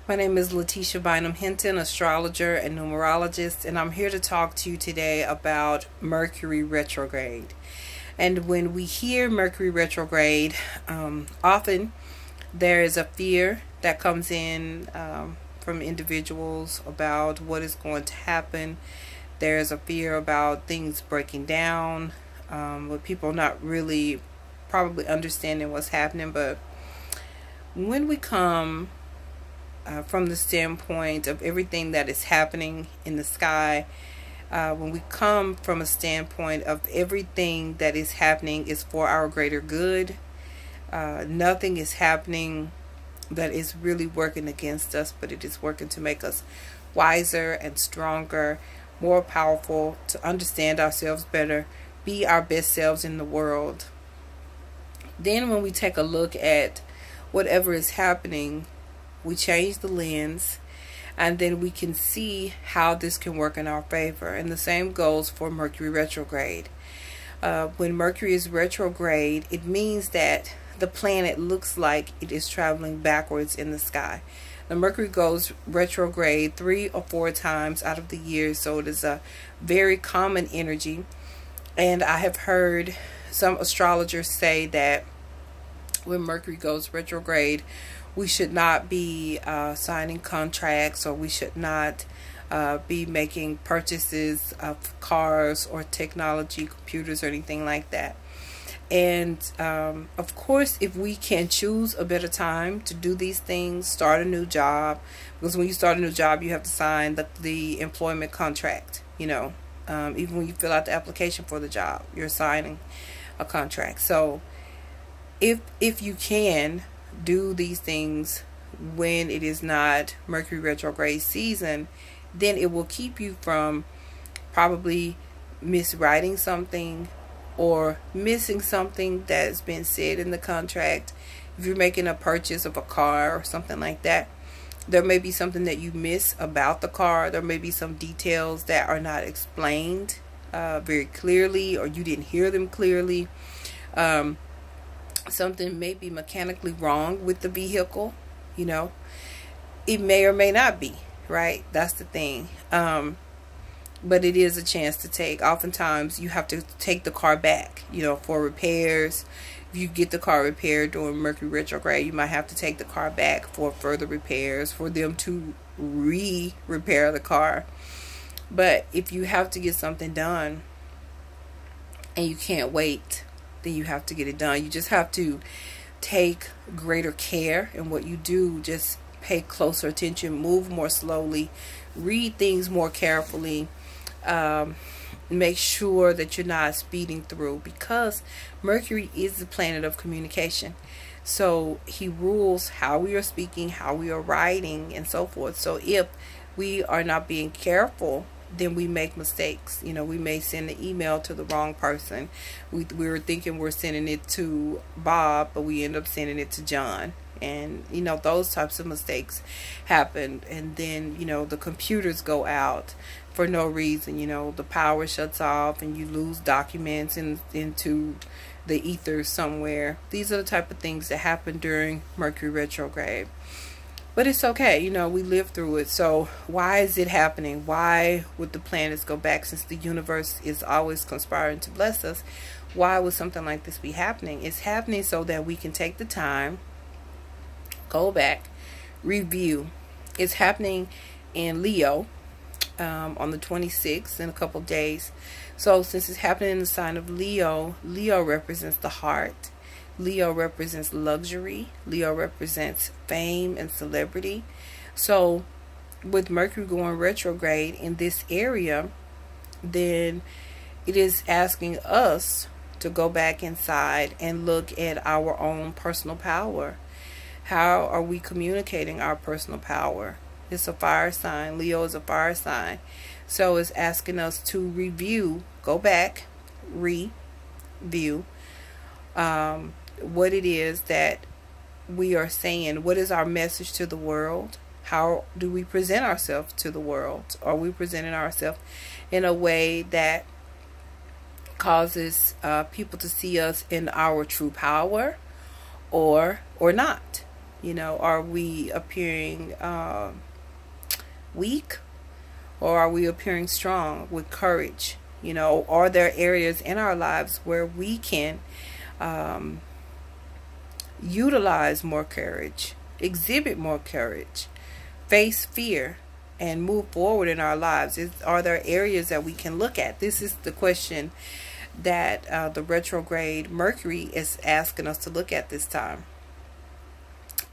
My name is Letitia Bynum Hinton, astrologer and numerologist, and I'm here to talk to you today about Mercury Retrograde. And when we hear Mercury Retrograde, often there is a fear that comes in from individuals about what is going to happen. There's a fear about things breaking down, with people not really probably understanding what's happening. But when we come from the standpoint of everything that is happening in the sky, when we come from a standpoint of everything that is happening is for our greater good, nothing is happening that is really working against us, but it is working to make us wiser and stronger, more powerful, to understand ourselves better, be our best selves in the world. Then when we take a look at whatever is happening, we change the lens, and then we can see how this can work in our favor. And the same goes for Mercury retrograde. When Mercury is retrograde, it means that the planet looks like it is traveling backwards in the sky. The Mercury goes retrograde 3 or 4 times out of the year, so it is a very common energy. And I have heard some astrologers say that when Mercury goes retrograde, we should not be signing contracts, or we should not be making purchases of cars or technology, computers, or anything like that. And of course, if we can choose a better time to do these things, start a new job, because when you start a new job, you have to sign the employment contract. You know, even when you fill out the application for the job, you're signing a contract. So if you can do these things when it is not Mercury retrograde season, then it will keep you from probably miswriting something or missing something that's been said in the contract. If you're making a purchase of a car or something like that, there may be something that you miss about the car. There may be some details that are not explained very clearly, or you didn't hear them clearly. Something may be mechanically wrong with the vehicle. You know, it may or may not be, right? That's the thing. But it is a chance to take. Oftentimes you have to take the car back, you know, for repairs. If you get the car repaired during Mercury retrograde, you might have to take the car back for further repairs, for them to repair the car. But if you have to get something done and you can't wait, then you have to get it done. You just have to take greater care in what you do. Just pay closer attention, move more slowly, read things more carefully. Make sure that you're not speeding through, because Mercury is the planet of communication. So he rules how we are speaking, how we are writing, and so forth. So if we are not being careful, then we make mistakes. You know, we may send an email to the wrong person. We were thinking we're sending it to Bob, but we end up sending it to John. And, you know, those types of mistakes happen. And then, you know, the computers go out for no reason. You know, the power shuts off and you lose documents into the ether somewhere. These are the type of things that happen during Mercury retrograde. But it's okay, you know, we live through it. So why is it happening? Why would the planets go back, since the universe is always conspiring to bless us? Why would something like this be happening? It's happening so that we can take the time, go back, review. It's happening in Leo on the 26th, in a couple days. So since it's happening in the sign of Leo, Leo represents the heart. Leo represents luxury. Leo represents fame and celebrity. So with Mercury going retrograde in this area, then it is asking us to go back inside and look at our own personal power. How are we communicating our personal power? It's a fire sign. Leo is a fire sign. So it's asking us to review, go back, review what it is that we are saying. What is our message to the world? How do we present ourselves to the world? Are we presenting ourselves in a way that causes people to see us in our true power, or not? You know, are we appearing weak, or are we appearing strong with courage? You know, are there areas in our lives where we can utilize more courage, exhibit more courage, face fear, and move forward in our lives? Are there areas that we can look at? This is the question that the retrograde Mercury is asking us to look at this time.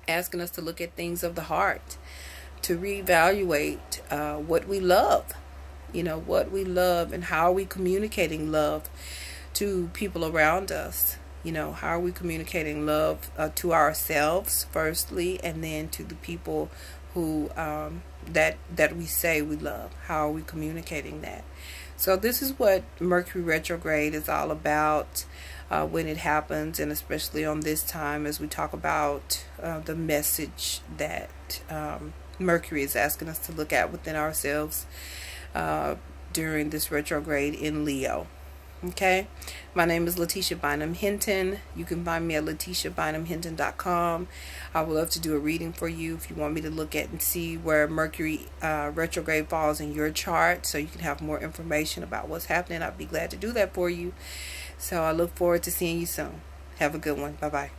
Asking us to look at things of the heart, to reevaluate what we love. You know, what we love, and how are we communicating love to people around us? You know, how are we communicating love to ourselves firstly, and then to the people who that we say we love? How are we communicating that? So this is what Mercury retrograde is all about when it happens, and especially on this time as we talk about the message that Mercury is asking us to look at within ourselves during this retrograde in Leo. Okay, my name is Letitia Bynum Hinton. You can find me at LetitiaBynumHinton.com. I would love to do a reading for you if you want me to look at and see where Mercury retrograde falls in your chart, so you can have more information about what's happening. I'd be glad to do that for you. So I look forward to seeing you soon. Have a good one. Bye-bye.